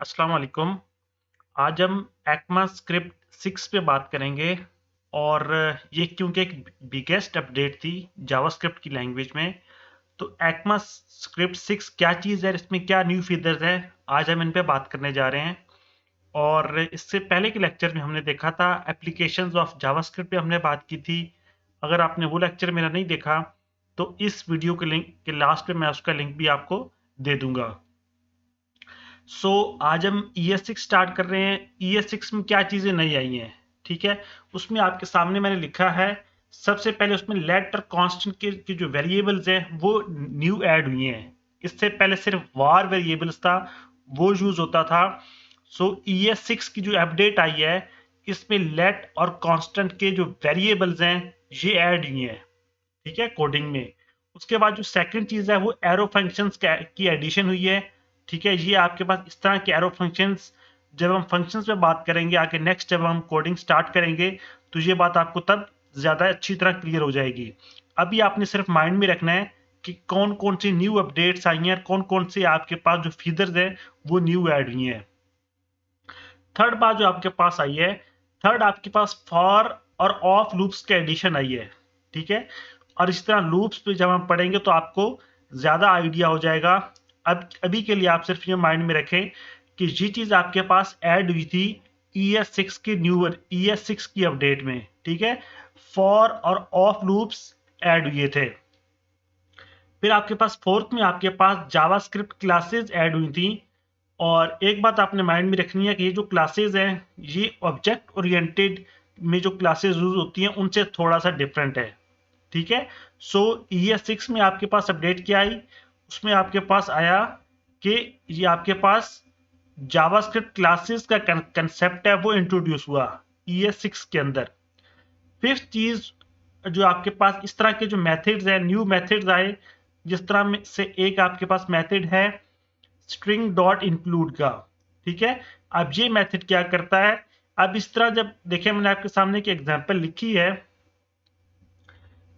अस्सलाम वालेकुम। आज हम ECMA स्क्रिप्ट 6 पे बात करेंगे और ये क्योंकि एक बिगेस्ट अपडेट थी जावास्क्रिप्ट की लैंग्वेज में। तो ECMA स्क्रिप्ट 6 क्या चीज़ है, इसमें क्या न्यू फीचर्स है, आज हम इन पे बात करने जा रहे हैं। और इससे पहले के लेक्चर में हमने देखा था एप्लीकेशंस ऑफ जावास्क्रिप्ट पे हमने बात की थी। अगर आपने वो लेक्चर मेरा नहीं देखा तो इस वीडियो के लिंक के लास्ट पे मैं उसका लिंक भी आपको दे दूंगा। आज हम ES6 स्टार्ट कर रहे हैं। ES6 में क्या चीज़ें नई आई हैं, ठीक है। उसमें आपके सामने मैंने लिखा है, सबसे पहले उसमें लेट और कांस्टेंट के जो वेरिएबल्स हैं वो न्यू ऐड हुई हैं। इससे पहले सिर्फ वार वेरिएबल्स था, वो यूज होता था। ES6 की जो अपडेट आई है, इसमें लेट और कांस्टेंट के जो वेरिएबल्स हैं ये ऐड हुई हैं, ठीक है, कोडिंग में। उसके बाद जो सेकंड चीज़ है वो एरो फंक्शंस की एडिशन हुई है, ठीक है। ये आपके पास इस तरह के एरो फंक्शंस, जब हम फंक्शंस पे बात करेंगे आगे नेक्स्ट, जब हम कोडिंग स्टार्ट करेंगे तो ये बात आपको तब ज़्यादा अच्छी तरह क्लियर हो जाएगी। अभी आपने सिर्फ माइंड में रखना है कि कौन कौन सी न्यू अपडेट्स आई हैं, कौन कौन से आपके पास जो फीचर्स हैं वो न्यू ऐड हुई हैं। थर्ड बात जो आपके पास आई है, थर्ड आपके पास फॉर और ऑफ लूप्स के एडिशन आई है, ठीक है। और इस तरह लूप्स पे जब हम पढ़ेंगे तो आपको ज़्यादा आइडिया हो जाएगा। अब अभी के लिए आप सिर्फ ये माइंड में रखें कि ये चीज़ आपके पास ऐड हुई थी ES6 की ES6 की अपडेट में, ठीक है। फॉर और ऑफ लूप्स ऐड हुए थे। फिर आपके पास फोर्थ में आपके पास जावास्क्रिप्ट क्लासेस ऐड हुई थी। और एक बात आपने माइंड में रखनी है कि ये जो क्लासेस हैं ये ऑब्जेक्ट ओरिएंटेड में जो क्लासेस यूज होती हैं उनसे थोड़ा सा डिफरेंट है, ठीक है। ES6 में आपके पास अपडेट क्या आई, उसमें आपके पास आया कि ये आपके पास जावास्क्रिप्ट क्लासेस का कंसेप्ट है वो इंट्रोड्यूस हुआ ES6 के अंदर। फिफ्थ चीज जो आपके पास इस तरह के जो मेथड्स हैं, न्यू मेथड्स आए, जिस तरह में से एक आपके पास मेथड है स्ट्रिंग डॉट इंक्लूड का, ठीक है। अब ये मेथड क्या करता है, अब इस तरह जब देखें, मैंने आपके सामने एक एग्जांपल लिखी है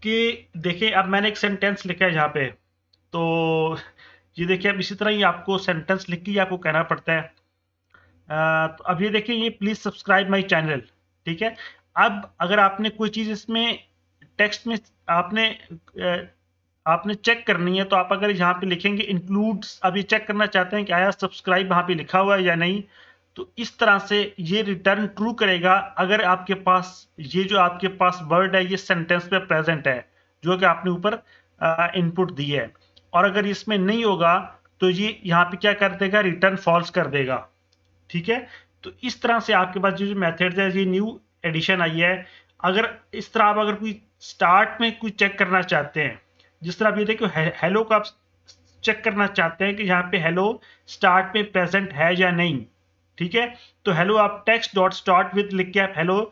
कि देखिए अब मैंने एक सेंटेंस लिखा है यहाँ पे, तो ये देखिए अब इसी तरह ही आपको सेंटेंस लिख के आपको कहना पड़ता है। तो अब ये देखिए, ये प्लीज सब्सक्राइब माय चैनल, ठीक है। अब अगर आपने कोई चीज इसमें टेक्स्ट में आपने आपने चेक करनी है, तो आप अगर यहाँ पे लिखेंगे इंक्लूड्स, अब ये चेक करना चाहते हैं कि आया सब्सक्राइब वहाँ पे लिखा हुआ है या नहीं, तो इस तरह से ये रिटर्न ट्रू करेगा अगर आपके पास ये जो आपके पास वर्ड है ये सेंटेंस पे प्रेजेंट है जो कि आपने ऊपर इनपुट दी है। और अगर इसमें नहीं होगा तो ये यहाँ पे क्या कर देगा, रिटर्न फॉल्स कर देगा, ठीक है। तो इस तरह से आपके पास जो मेथड्स है ये न्यू एडिशन आई है। अगर इस तरह आप अगर कोई स्टार्ट में कुछ चेक करना चाहते हैं, जिस तरह आप ये देखो हेलो का आप चेक करना चाहते हैं कि यहाँ पे हेलो स्टार्ट में प्रेजेंट है या नहीं, ठीक है। तो हेलो आप टेक्स्ट डॉट स्टार्ट विद लिख के आप हेलो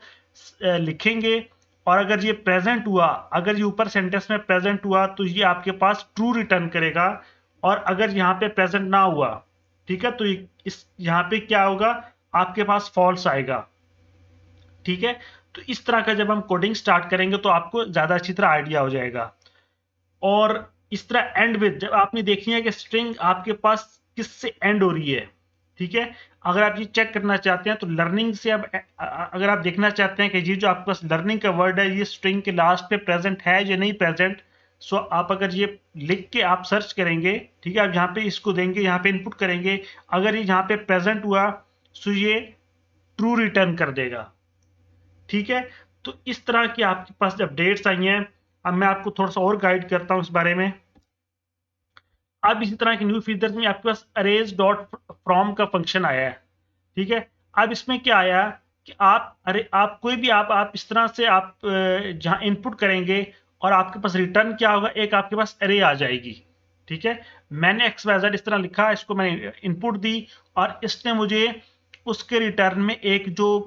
लिखेंगे, और अगर ये प्रेजेंट हुआ, अगर ये ऊपर सेंटेंस में प्रेजेंट हुआ तो ये आपके पास ट्रू रिटर्न करेगा। और अगर यहाँ पे प्रेजेंट ना हुआ, ठीक है, तो इस यहाँ पे क्या होगा, आपके पास फॉल्स आएगा, ठीक है। तो इस तरह का जब हम कोडिंग स्टार्ट करेंगे तो आपको ज्यादा अच्छी तरह आइडिया हो जाएगा। और इस तरह एंड विद, जब आपने देखनी है कि स्ट्रिंग आपके पास किससे एंड हो रही है, ठीक है। अगर आप ये चेक करना चाहते हैं तो लर्निंग से, अब अगर आप देखना चाहते हैं कि ये जो आपके पास लर्निंग का वर्ड है ये स्ट्रिंग के लास्ट पे प्रेजेंट है या नहीं प्रेजेंट, सो आप अगर ये लिख के आप सर्च करेंगे, ठीक है, आप यहाँ पे इसको देंगे, यहाँ पे इनपुट करेंगे, अगर ये यहाँ पे प्रेजेंट हुआ सो ये ट्रू रिटर्न कर देगा, ठीक है। तो इस तरह की आपके पास अपडेट्स आई हैं। अब मैं आपको थोड़ा सा और गाइड करता हूं इस बारे में। अब इसी तरह के न्यू फीचर्स में आपके पास अरेज डॉट फ्रॉम का फंक्शन आया है, ठीक है। अब इसमें क्या आया कि आप कोई भी आप इस तरह से आप जहां इनपुट करेंगे और आपके पास रिटर्न क्या होगा, एक आपके पास अरे आ जाएगी, ठीक है। मैंने XYZ इस तरह लिखा, इसको मैंने इनपुट दी और इसने मुझे उसके रिटर्न में एक जो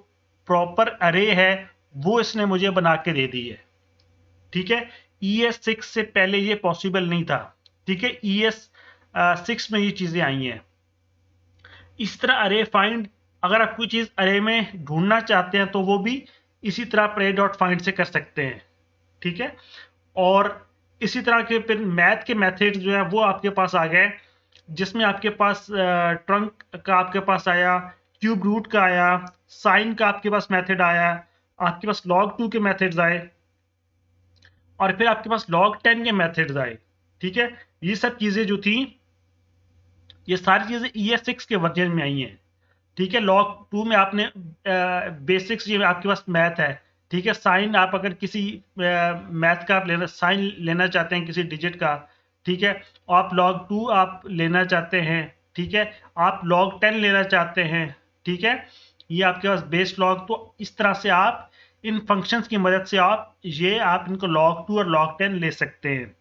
प्रॉपर अरे है वो इसने मुझे बना के दे दी है, ठीक है। ES6 से पहले ये पॉसिबल नहीं था, ठीक है। ES6 में ये चीजें आई हैं। इस तरह अरे फाइंड, अगर आप कोई चीज अरे में ढूंढना चाहते हैं तो वो भी इसी तरह आप अरे डॉट फाइंड से कर सकते हैं, ठीक है। और इसी तरह के फिर मैथ के मेथड जो है वो आपके पास आ गए, जिसमें आपके पास ट्रंक का आपके पास आया, क्यूब रूट का आया, साइन का आपके पास मेथड आया, आपके पास log2 के मेथड्स आए, और फिर आपके पास log10 के मेथड्स आए। ठीक है, ये सब चीजें जो थी, ये सारी चीजें ES6 के वर्जन में आई हैं। ठीक है, log2 में आपने बेसिक्स, ये आपके पास मैथ है। ठीक है, साइन आप अगर किसी मैथ का आप लेना, साइन लेना चाहते हैं किसी डिजिट का, ठीक है, आप log2 आप लेना चाहते हैं, ठीक है, आप log10 लेना चाहते हैं, ठीक है, ये आपके पास बेस लॉग। तो इस तरह से आप इन फंक्शंस की मदद से आप इनको log2 और log10 ले सकते हैं।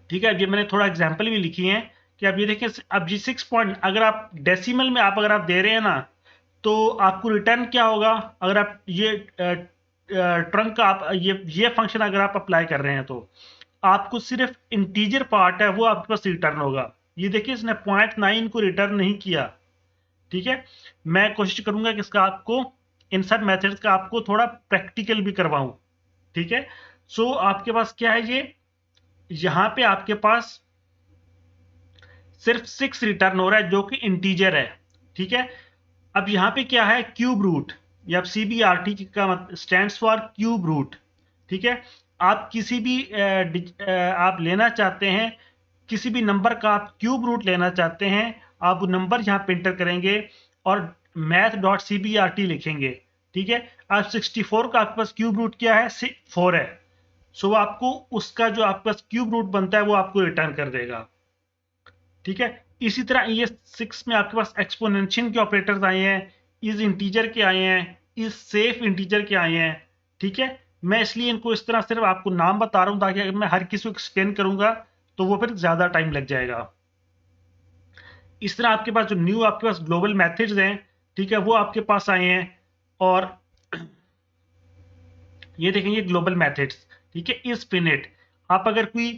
ठीक है, अब ये मैंने थोड़ा एग्जाम्पल भी लिखी है कि अब ये देखिए, अब जी 6 पॉइंट अगर आप डेसिमल में अगर आप दे रहे हैं ना, तो आपको रिटर्न क्या होगा, अगर आप ये ट्रंक का आप ये फंक्शन अगर आप अप्लाई कर रहे हैं, तो आपको सिर्फ इंटीजर पार्ट है वो आपके पास रिटर्न होगा। ये देखिए, इसने 0.9 को रिटर्न नहीं किया। ठीक है, मैं कोशिश करूंगा कि इसका आपको इन सब मेथड्स का आपको थोड़ा प्रैक्टिकल भी करवाऊं। ठीक है, सो आपके पास क्या है, ये यहां पे आपके पास सिर्फ 6 रिटर्न हो रहा है जो कि इंटीजर है। ठीक है, अब यहां पे क्या है, क्यूब रूट, या CBRT का स्टैंड्स फॉर क्यूब रूट। ठीक है, आप किसी भी आप लेना चाहते हैं, किसी भी नंबर का आप क्यूब रूट लेना चाहते हैं, आप वो नंबर यहाँ पे इंटर करेंगे और math.cbrt लिखेंगे। ठीक है, अब 64 का आपके पास क्यूब रूट क्या है, 4 है। सो आपको उसका जो आपके पास क्यूब रूट बनता है वो आपको रिटर्न कर देगा। ठीक है, इसी तरह ये 6 में आपके पास एक्सपोनेंशियल के ऑपरेटर्स आए हैं, इज इंटीजर के आए हैं, इज सेफ इंटीजर के आए हैं। ठीक है, मैं इसलिए इनको इस तरह सिर्फ आपको नाम बता रहा हूं, ताकि अगर मैं हर किसी को एक्सप्लेन करूंगा तो वो फिर ज्यादा टाइम लग जाएगा। इस तरह आपके पास जो न्यू आपके पास ग्लोबल मैथड्स हैं, ठीक है, वो आपके पास आए हैं। और ये देखेंगे ग्लोबल मैथड्स, ठीक है, इज फिनिट। आप अगर कोई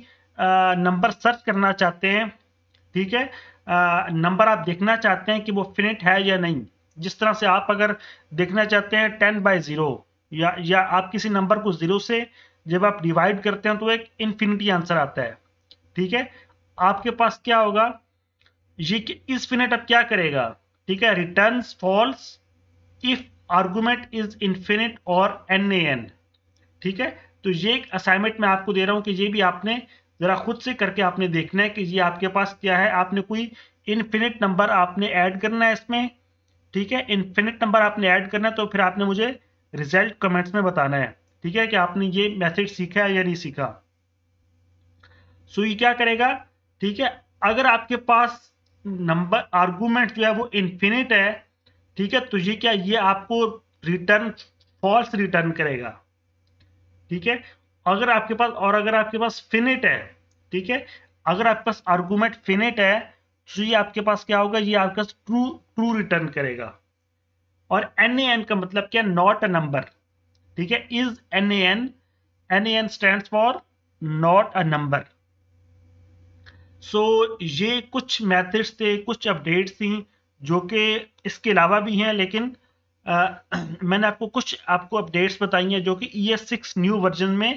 नंबर सर्च करना चाहते हैं, ठीक है, नंबर आप देखना चाहते हैं कि वो फिनिट है या नहीं, जिस तरह से आप अगर देखना चाहते हैं 10/0, या आप किसी नंबर को 0 से जब आप डिवाइड करते हैं तो एक इनफिनिटी आंसर आता है। ठीक है, आपके पास क्या होगा, ये इस फिनिट अब क्या करेगा, ठीक है, returns falls if argument is infinite और NaN। ठीक है, तो ये एक असाइनमेंट मैं आपको दे रहा हूं कि ये भी आपने जरा खुद से करके आपने देखना है कि ये आपके पास क्या है, आपने कोई इनफिनिट नंबर आपने ऐड करना है इसमें। ठीक है, इनफिनिट नंबर आपने ऐड करना है, तो फिर आपने मुझे रिजल्ट कमेंट्स में बताना है। ठीक है, कि आपने ये मैथड सीखा है या नहीं सीखा। सो ये क्या करेगा, ठीक है, अगर आपके पास नंबर आर्गुमेंट जो है वो इनफिनिट है, ठीक है, तो ये क्या, ये आपको रिटर्न फॉल्स रिटर्न करेगा। ठीक है, अगर आपके पास फिनिट है, ठीक है, अगर आपके पास आर्गुमेंट फिनिट है, तो ये आपके पास क्या होगा, ये आपके पास ट्रू ट्रू रिटर्न करेगा। और NaN का मतलब क्या, नॉट अ नंबर। ठीक है, is NaN stands for not a number. So ये कुछ मैथड्स थे, कुछ अपडेट्स थी जो कि इसके अलावा भी हैं, लेकिन मैंने कुछ आपको अपडेट्स बताई हैं जो कि ES6 न्यू वर्जन में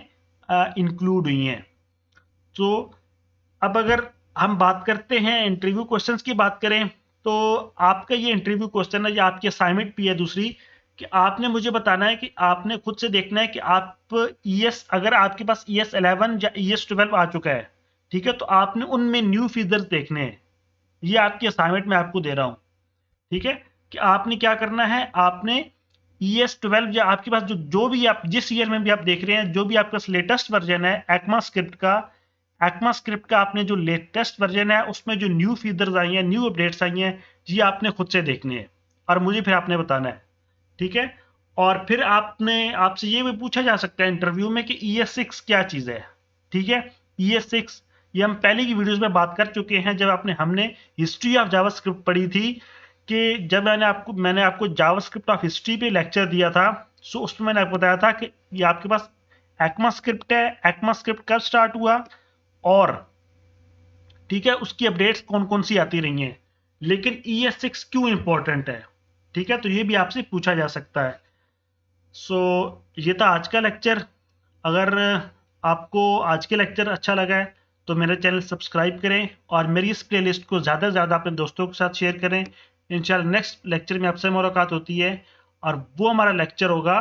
इंक्लूड हुई हैं। तो अब अगर हम बात करते हैं इंटरव्यू क्वेश्चंस की बात करें, तो आपका ये इंटरव्यू क्वेश्चन है, या आपकी असाइनमेंट भी है दूसरी, कि आपने मुझे बताना है कि आपने खुद से देखना है कि आप अगर आपके पास ES11 या ES12 आ चुका है, ठीक है, तो आपने उनमें न्यू फीचर्स देखने हैं। ये आपकी असाइनमेंट मैं आपको दे रहा हूं। ठीक है, कि आपने क्या करना है, आपने ES12 या आपके पास जो भी आप जिस ईयर में भी आप देख रहे हैं, जो भी आपका लेटेस्ट वर्जन है एक्मा स्क्रिप्ट का आपने जो लेटेस्ट वर्जन है उसमें जो न्यू फीचर्स आई हैं, न्यू अपडेट्स आई हैं, ये आपने खुद से देखने हैं और मुझे फिर आपने बताना है। ठीक है, और फिर आपसे ये भी पूछा जा सकता है इंटरव्यू में कि ES6 क्या चीज है। ठीक है, ES6 ये हम पहले की वीडियोस में बात कर चुके हैं, जब हमने हिस्ट्री ऑफ जावास्क्रिप्ट पढ़ी थी, कि जब मैंने आपको जावास्क्रिप्ट ऑफ हिस्ट्री पे लेक्चर दिया था। सो उसमें मैंने आपको बताया था कि ये आपके पास एक्मा स्क्रिप्ट है, एक्मा स्क्रिप्ट कब स्टार्ट हुआ, और ठीक है, उसकी अपडेट्स कौन कौन सी आती रही हैं, लेकिन ES6 क्यों इंपॉर्टेंट है। ठीक है, तो ये भी आपसे पूछा जा सकता है। सो ये था आज का लेक्चर। अगर आपको आज के लेक्चर अच्छा लगा है तो मेरा चैनल सब्सक्राइब करें और मेरी इस प्लेलिस्ट को ज़्यादा से ज़्यादा अपने दोस्तों के साथ शेयर करें। इंशाल्लाह नेक्स्ट लेक्चर में आपसे मुलाकात होती है और वो हमारा लेक्चर होगा